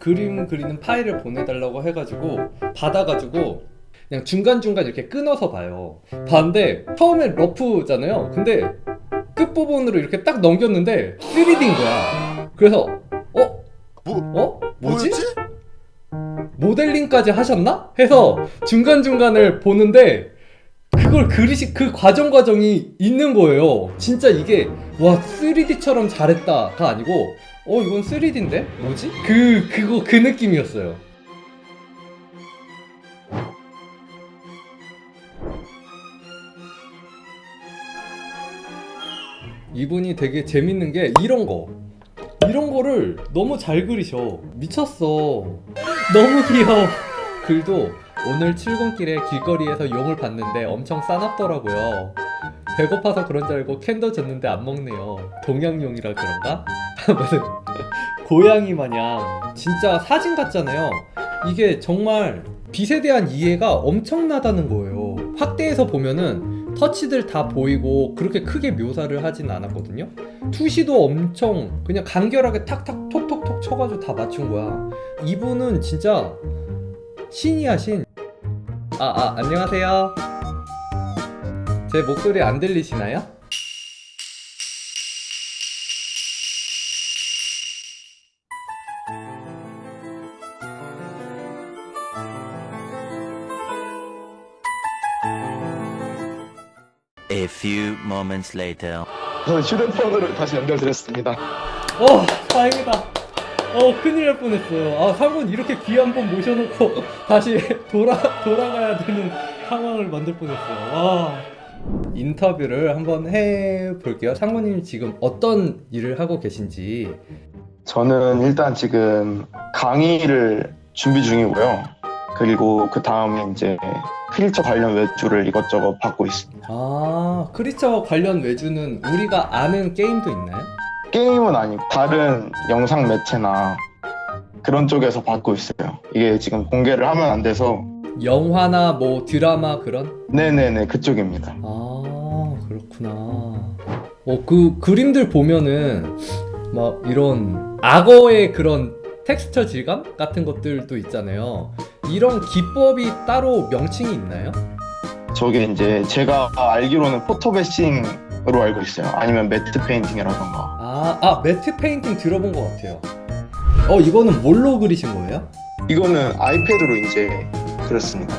그림 그리는 파일을 보내달라고 해가지고 받아가지고 그냥 중간중간 이렇게 끊어서 봐요. 봤는데 처음에 러프잖아요. 근데 끝부분으로 이렇게 딱 넘겼는데 3D인 거야. 그래서 뭐지? 모델링까지 하셨나? 해서 중간중간을 보는데 그걸 그 과정이 있는 거예요. 진짜 이게 와 3D처럼 잘했다가 아니고 이건 3D인데? 뭐지? 그 느낌이었어요. 이분이 되게 재밌는 게 이런 거를 너무 잘 그리셔. 미쳤어. 너무 귀여워. 글도 오늘 출근길에 길거리에서 용을 봤는데 엄청 싸납더라고요. 배고파서 그런 줄 알고 캔도 줬는데 안 먹네요. 동양용이라 그런가? 무슨 고양이 마냥 진짜 사진 같잖아요. 이게 정말 빛에 대한 이해가 엄청나다는 거예요. 확대해서 보면은 터치들 다 보이고 그렇게 크게 묘사를 하진 않았거든요. 투시도 엄청 그냥 간결하게 탁탁 톡톡톡 쳐가지고 다 맞춘 거야. 이분은 진짜 신이야 신. 안녕하세요. 제 목소리 안 들리시나요? A few moments later. 저는 휴대폰으로 다시 연결드렸습니다. 다행이다. 큰일 날 뻔했어요. 상군 이렇게 귀한 분 모셔놓고 다시 돌아가야 되는 상황을 만들 뻔했어요. 와. 인터뷰를 한번 해볼게요. 상군님 지금 어떤 일을 하고 계신지. 저는 일단 지금 강의를 준비 중이고요. 그리고 그 다음에 이제 크리처 관련 외주를 이것저것 받고 있습니다. 크리처 관련 외주는 우리가 아는 게임도 있나요? 게임은 아니고 다른 영상 매체나 그런 쪽에서 받고 있어요. 이게 지금 공개를 하면 안 돼서. 영화나 뭐 드라마 그런? 네네네, 그쪽입니다. 그렇구나. 그 그림들 보면은 막 이런 악어의 그런 텍스처 질감 같은 것들도 있잖아요. 이런 기법이 따로 명칭이 있나요? 저게 이제 제가 알기로는 포토베싱으로 알고 있어요. 아니면 매트 페인팅이라던가. 매트 페인팅 들어본 것 같아요. 이거는 뭘로 그리신 거예요? 이거는 아이패드로 이제 그렸습니다.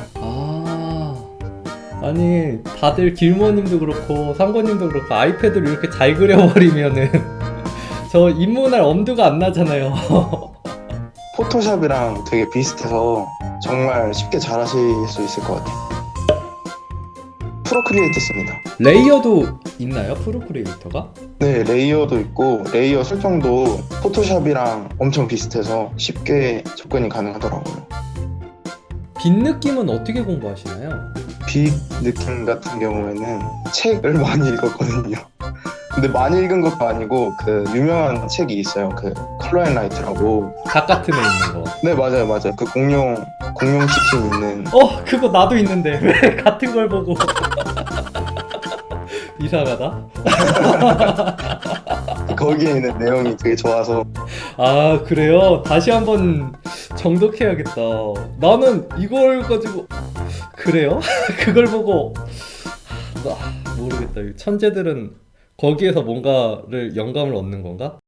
아니 다들 길모님도 그렇고 상권님도 그렇고 아이패드로 이렇게 잘 그려버리면은 저 인문할 엄두가 안 나잖아요. 포토샵이랑 되게 비슷해서 정말 쉽게 잘 하실 수 있을 것 같아요. 프로크리에이트 씁니다. 레이어도 있나요? 프로크리에이터가? 네, 레이어도 있고 레이어 설정도 포토샵이랑 엄청 비슷해서 쉽게 접근이 가능하더라고요. 빛 느낌은 어떻게 공부하시나요? 빛 느낌 같은 경우에는 책을 많이 읽었거든요. 근데 많이 읽은 것도 아니고 그 유명한 책이 있어요. 그 컬러 앤 라이트라고. 바깥에 있는 거. 네, 맞아요. 그 공룡 치킨 있는. 그거 나도 있는데 왜 같은 걸 보고 이상하다. 거기에 있는 내용이 되게 좋아서. 그래요? 다시 한번 정독해야겠다. 나는 이걸 가지고 그래요? 그걸 보고 모르겠다. 천재들은 거기에서 뭔가를 영감을 얻는 건가?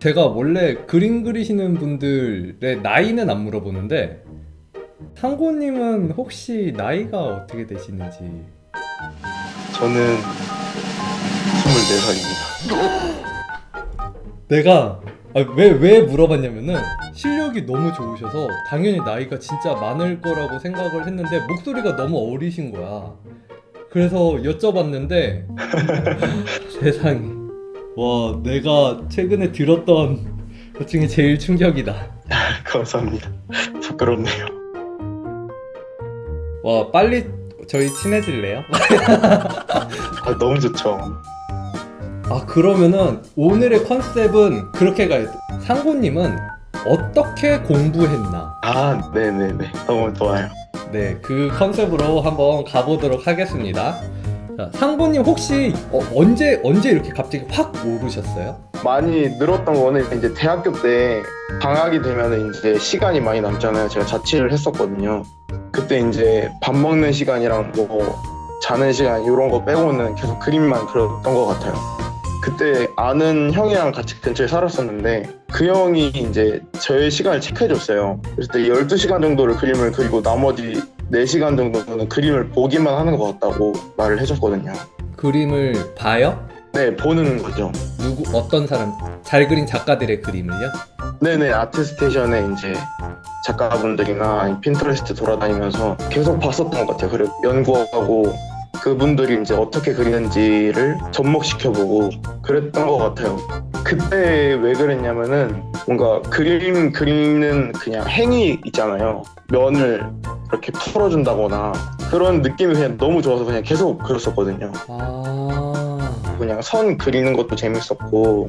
제가 원래 그림 그리시는 분들의 나이는 안 물어보는데 상고님은 혹시 나이가 어떻게 되시는지? 저는 24살입니다. 내가 왜 물어봤냐면은 실력이 너무 좋으셔서 당연히 나이가 진짜 많을 거라고 생각을 했는데 목소리가 너무 어리신 거야. 그래서 여쭤봤는데 세상에, 와, 내가 최근에 들었던 것 중에 제일 충격이다. 감사합니다. 부끄럽네요. 와, 빨리 저희 친해질래요? 너무 좋죠. 그러면은 오늘의 컨셉은 그렇게 가야 돼. 상고님은 어떻게 공부했나? 네네네. 너무 좋아요. 네, 그 컨셉으로 한번 가보도록 하겠습니다. 자, 상고님 혹시 언제 이렇게 갑자기 확 오르셨어요? 많이 늘었던 거는 이제 대학교 때 방학이 되면은 이제 시간이 많이 남잖아요. 제가 자취를 했었거든요. 그때 이제 밥 먹는 시간이랑 뭐 자는 시간 이런 거 빼고는 계속 그림만 그렸던 것 같아요. 그때 아는 형이랑 같이 근처에 살았었는데 그 형이 이제 저의 시간을 체크해줬어요. 그래서 12시간 정도를 그림을 그리고 나머지 4시간 정도는 그림을 보기만 하는 것 같다고 말을 해줬거든요. 그림을 봐요? 네, 보는 거죠. 어떤 사람, 잘 그린 작가들의 그림을요? 네네, 아트스테이션에 이제 작가분들이나 아니면 핀터레스트 돌아다니면서 계속 봤었던 것 같아요. 그리고 연구하고 그분들이 이제 어떻게 그리는지를 접목시켜보고 그랬던 것 같아요. 그때 왜 그랬냐면은 뭔가 그림 그리는 그냥 행위 있잖아요. 면을 이렇게 풀어준다거나 그런 느낌이 그냥 너무 좋아서 그냥 계속 그렸었거든요. 그냥 선 그리는 것도 재밌었고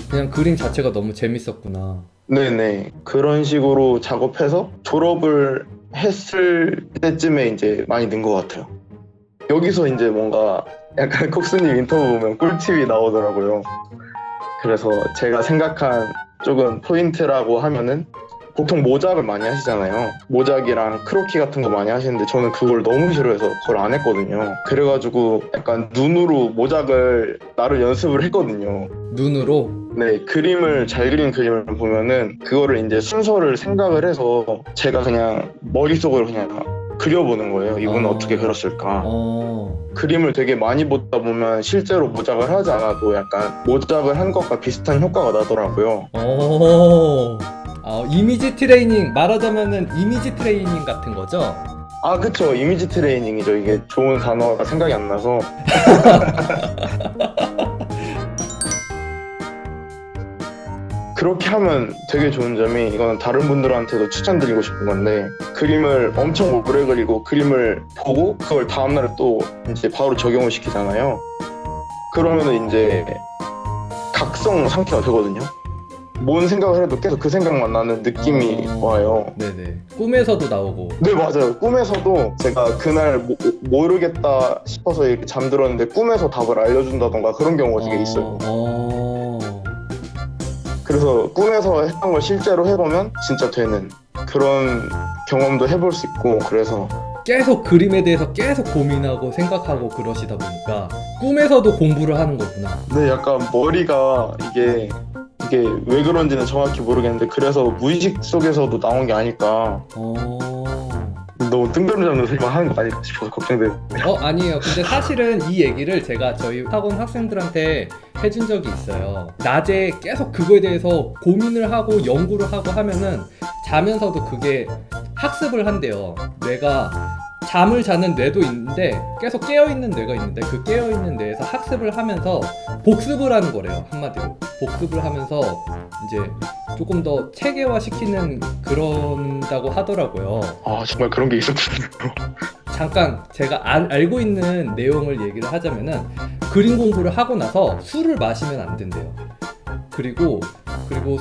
그냥 그림 자체가 너무 재밌었구나. 네네, 그런 식으로 작업해서 졸업을 했을 때쯤에 이제 많이 는 것 같아요. 여기서 이제 뭔가 약간 콕스님 인터뷰 보면 꿀팁이 나오더라고요. 그래서 제가 생각한 조금 포인트라고 하면은 보통 모작을 많이 하시잖아요. 모작이랑 크로키 같은 거 많이 하시는데 저는 그걸 너무 싫어해서 그걸 안 했거든요. 그래가지고 약간 눈으로 모작을 나를 연습을 했거든요. 눈으로? 네, 그림을 잘 그린 그림을 보면은 그거를 이제 순서를 생각을 해서 제가 그냥 머릿속으로 그냥 그려보는 거예요. 이분은 어떻게 그렸을까. 그림을 되게 많이 보다 보면 실제로 모작을 하지 않아도 약간 모작을 한 것과 비슷한 효과가 나더라고요. 이미지 트레이닝, 말하자면은 이미지 트레이닝 같은 거죠? 아, 그쵸. 이미지 트레이닝이죠. 이게 좋은 단어가 생각이 안 나서. 그렇게 하면 되게 좋은 점이, 이거는 다른 분들한테도 추천드리고 싶은 건데, 그림을 엄청 오래 그리고 그림을 보고 그걸 다음날에 또 이제 바로 적용을 시키잖아요. 그러면은 이제 각성 상태가 되거든요. 뭔 생각을 해도 계속 그 생각만 나는 느낌이 와요. 네네. 꿈에서도 나오고. 네, 맞아요. 꿈에서도 제가 그날 모르겠다 싶어서 이렇게 잠들었는데 꿈에서 답을 알려준다던가 그런 경우가 되게 있어요. 그래서 꿈에서 했던 걸 실제로 해보면 진짜 되는 그런 경험도 해볼 수 있고, 그래서 계속 그림에 대해서 계속 고민하고 생각하고 그러시다 보니까 꿈에서도 공부를 하는 거구나. 네, 약간 머리가 이게 왜 그런지는 정확히 모르겠는데 그래서 무의식 속에서도 나온 게 아닐까. 너무 뜬구름 잡는 소리만 하는 거 아닐까 싶어서 걱정돼요. 아니에요. 근데 사실은 이 얘기를 제가 저희 학원 학생들한테 해준 적이 있어요. 낮에 계속 그거에 대해서 고민을 하고 연구를 하고 하면은 자면서도 그게 학습을 한대요. 뇌가 잠을 자는 뇌도 있는데 계속 깨어있는 뇌가 있는데 그 깨어있는 뇌에서 학습을 하면서 복습을 하는 거래요. 한마디로 복습을 하면서 이제 조금 더 체계화시키는 그런다고 하더라고요. 아, 정말 그런 게 있었군요. 잠깐 제가 알고 있는 내용을 얘기를 하자면은 그림 공부를 하고 나서 술을 마시면 안 된대요. 그리고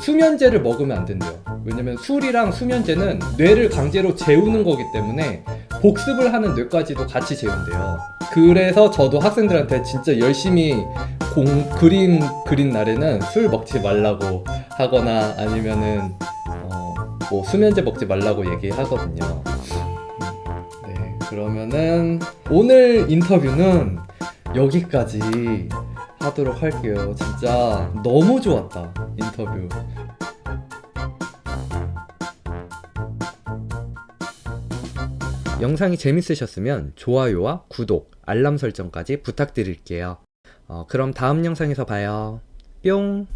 수면제를 먹으면 안 된대요. 왜냐면 술이랑 수면제는 뇌를 강제로 재우는 거기 때문에 복습을 하는 뇌까지도 같이 재운대요. 그래서 저도 학생들한테 진짜 열심히 그림 그린 날에는 술 먹지 말라고 하거나 아니면은 뭐 수면제 먹지 말라고 얘기하거든요. 네, 그러면은 오늘 인터뷰는 여기까지 하도록 할게요. 진짜 너무 좋았다, 인터뷰. 영상이 재밌으셨으면 좋아요와 구독, 알람 설정까지 부탁드릴게요. 그럼 다음 영상에서 봐요. 뿅!